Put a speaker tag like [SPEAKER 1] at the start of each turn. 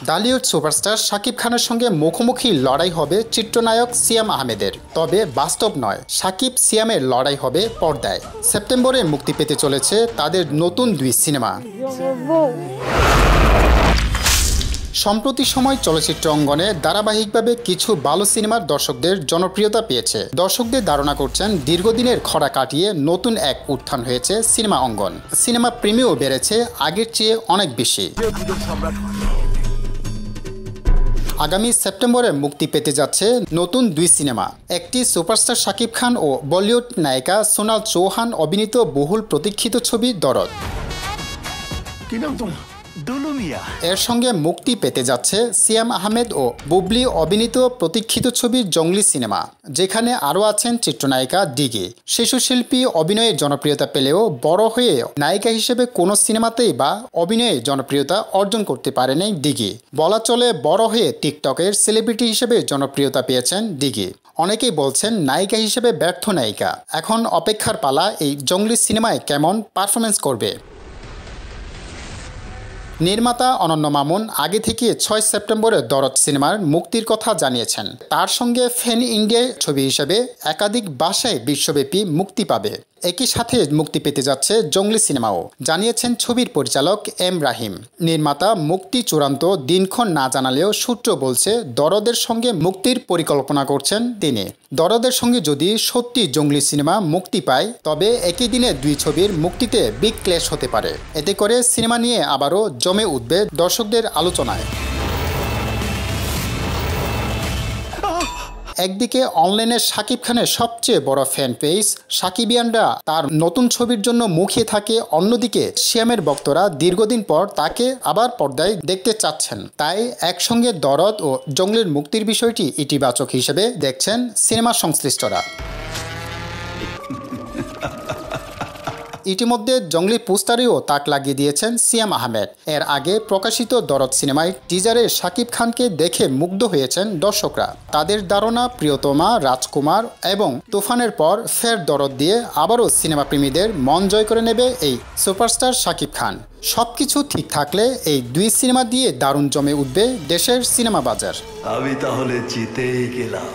[SPEAKER 1] Bollywood superstar Shakib খানের সঙ্গে মুখোমুখি লড়াই হবে চিত্রনায়ক সিয়াম আহমেদের। তবে বাস্তব নয়, শাকিব সিয়ামের লড়াই হবে পর্দায়। সেপ্টেম্বরে মুক্তি পেতে চলেছে তাদের নতুন দুই সিনেমা। সম্প্রতি সময় চলচ্চিত্র অঙ্গনে ধারাবাহিকভাবে কিছু ভালো সিনেমার দর্শকদের জনপ্রিয়তা পেয়েছে। দর্শকদের ধারণা করছেন দীর্ঘদিনের খরা কাটিয়ে নতুন এক উত্থান হয়েছে সিনেমা অঙ্গন। সিনেমা প্রেমীও বেড়েছে আগের চেয়ে অনেক বেশি। আগামী সেপ্টেম্বরে মুক্তি পেতে যাচ্ছে নতুন দুই সিনেমা। একটি সুপারস্টার শাকিব খান ও বলিউড নায়িকা সোনাল চৌহান অভিনীত বহুল প্রতীক্ষিত ছবি দরদ। এর সঙ্গে মুক্তি পেতে যাচ্ছে সিয়াম আহমেদ ও বুবলি অভিনীত প্রতীক্ষিত ছবি জঙ্গলি সিনেমা, যেখানে আরও আছেন চিত্রনায়িকা দিঘি। শিশু শিল্পী অভিনয়ে জনপ্রিয়তা পেলেও বড় হয়ে নায়িকা হিসেবে কোনো সিনেমাতেই বা অভিনয়ে জনপ্রিয়তা অর্জন করতে পারেনি দিঘি। বলা চলে বড় হয়ে টিকটকের সেলিব্রিটি হিসেবে জনপ্রিয়তা পেয়েছেন দিঘি। অনেকেই বলছেন নায়িকা হিসেবে ব্যর্থ নায়িকা। এখন অপেক্ষার পালা এই জঙ্গলি সিনেমায় কেমন পারফরমেন্স করবে। নির্মাতা অনন্য মামুন আগে থেকে 6 সেপ্টেম্বরে দরদ সিনেমার মুক্তির কথা জানিয়েছেন। তার সঙ্গে ফ্যান ইন্ডিয়া ছবি হিসেবে একাধিক ভাষায় বিশ্বব্যাপী মুক্তি পাবে। একই সাথে মুক্তি পেতে যাচ্ছে জঙ্গলি সিনেমাও, জানিয়েছেন ছবির পরিচালক এম রাহিম। নির্মাতা মুক্তি চূড়ান্ত দিনক্ষণ না জানালেও সূত্র বলছে দরদের সঙ্গে মুক্তির পরিকল্পনা করছেন তিনি। দরদের সঙ্গে যদি সত্যি জঙ্গলি সিনেমা মুক্তি পায়, তবে একই দিনে দুই ছবির মুক্তিতে বিগ ক্ল্যাশ হতে পারে। এতে করে সিনেমা নিয়ে আবারও জমে উঠবে দর্শকদের আলোচনায়। একদিকে অনলাইনে শাকিব খানের সবচেয়ে বড় ফ্যান পেজ সাকিবিয়ানরা তার নতুন ছবির জন্য মুখিয়ে থাকে, অন্যদিকে সিয়ামের ভক্তরা দীর্ঘদিন পর তাকে আবার পর্দায় দেখতে চাচ্ছেন। তাই একসঙ্গে দরদ ও জঙ্গলির মুক্তির বিষয়টি ইতিবাচক হিসেবে দেখছেন সিনেমা সংশ্লিষ্টরা। ইতিমধ্যে জঙ্গলি পোস্টারেও তাক লাগিয়ে দিয়েছেন সিয়াম আহমেদ। এর আগে প্রকাশিত দরদ সিনেমায় টিজারে শাকিব খানকে দেখে মুগ্ধ হয়েছেন দর্শকরা। তাদের ধারণা প্রিয়তমা, রাজকুমার এবং তুফানের পর ফের দরদ দিয়ে আবারও সিনেমা প্রেমীদের মন জয় করে নেবে এই সুপারস্টার শাকিব খান। সবকিছু ঠিক থাকলে এই দুই সিনেমা দিয়ে দারুণ জমে উঠবে দেশের সিনেমা বাজার।
[SPEAKER 2] আমি তাহলে জিতেই গেলাম।